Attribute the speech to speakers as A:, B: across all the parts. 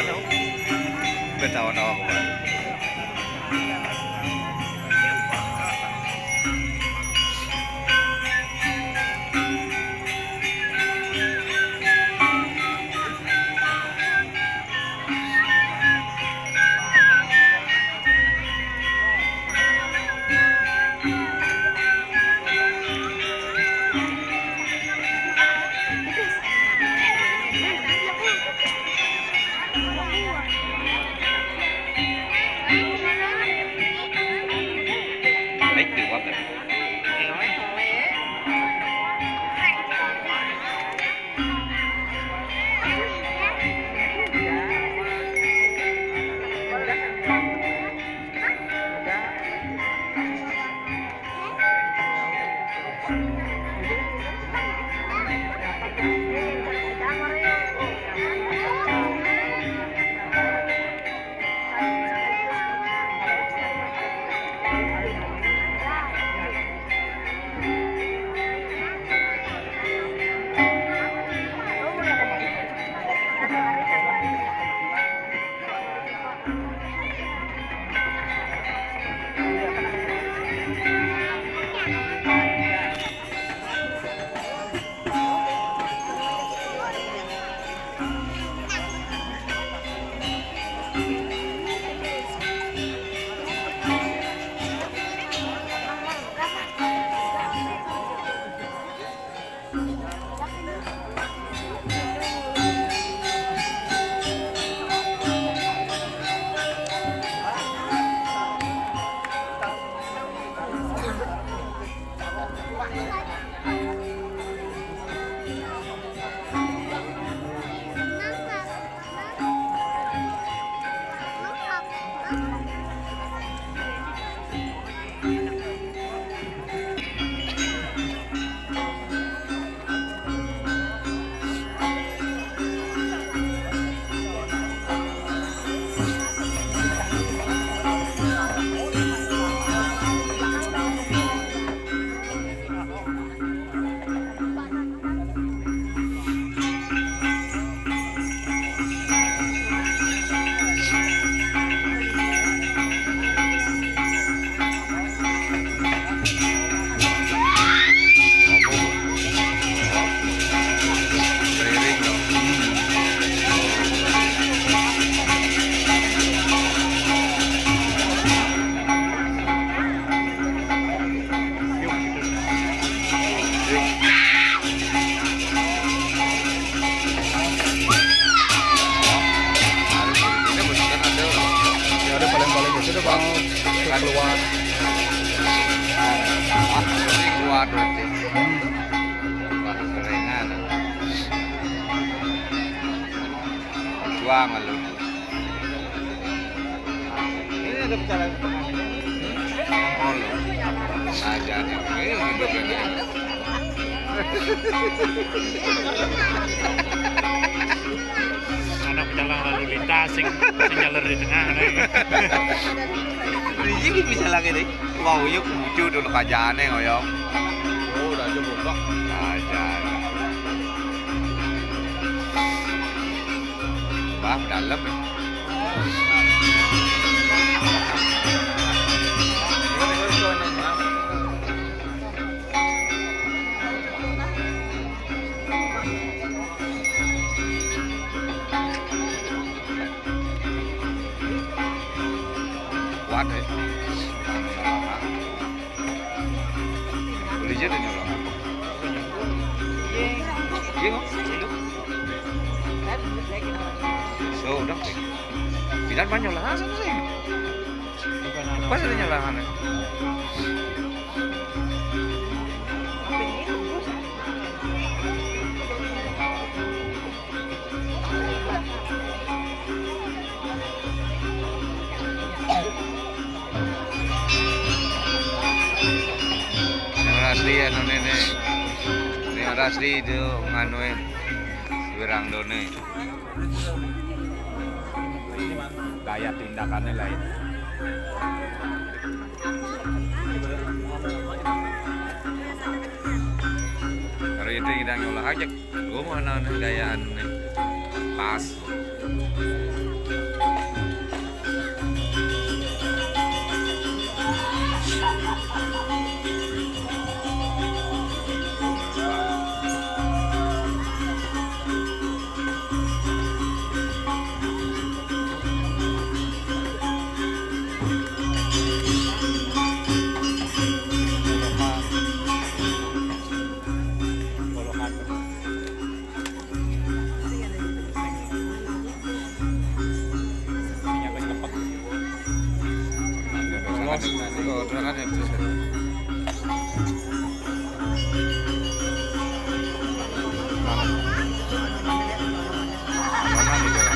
A: đâu bên tàu nó lấy từ quá rồi. keluar keluar berarti kerengan juang lu ini ada bicara oh lu aja nih ini hidupnya
B: anak jalan lalu lintas sing jalan di tengah
A: ini bisa lagi deh wow yuk lucu dulu kajaannya ngoyong oh udah aja buka aja bah dalam ya kuat ya beli aja deh nyolong iya kok so udah bidan banyak lah sana sih pas ada nyolahan ya asli anu nenek ini asli itu nganuin wirang done gaya tindakannya lain kalau itu kita nyolah aja gue mana gayaan nih pas Oh, doakan ya terus. Mana nih doa?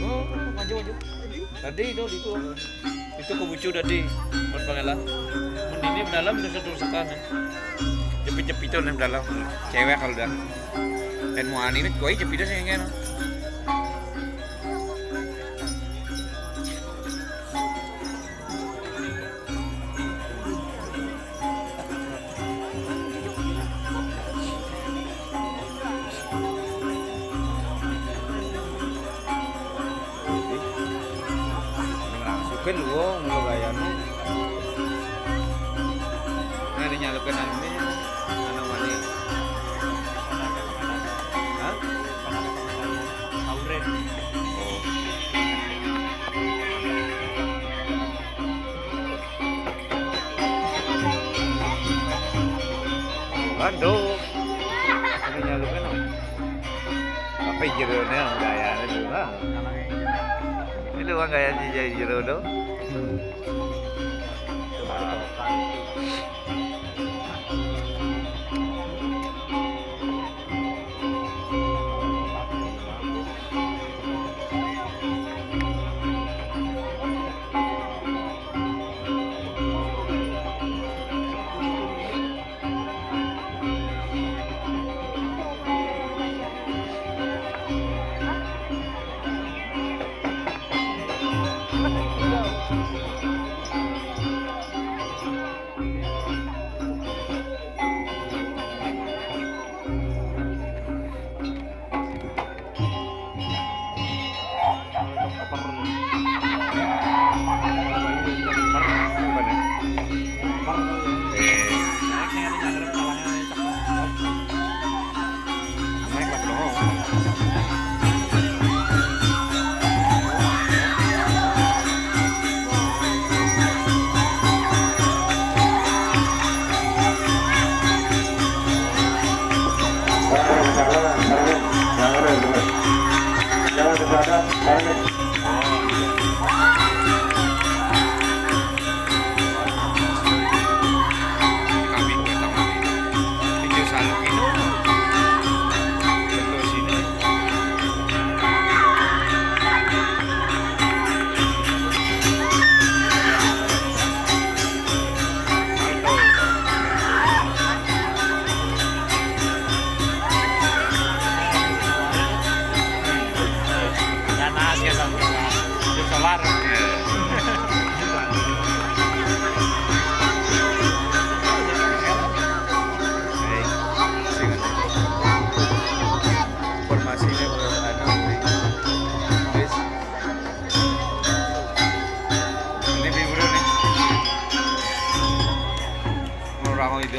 A: Oh, maju. Tadi itu kebucu tadi. Buat pangalah. Ini dalam udah seturusakan ya. Jepit-jepitan yang dalam. Cewek kalau dah. Dan mau anime koi jepitnya sih kan. Kan lu mau gayanya. Nah dinyalakan ini anu mani. Hah?
B: Auren.
A: Oh. Aduh. Ini nyalakan. Apa jerone gayanya juga. Ini doang gayanya jadi jero do. Orang itu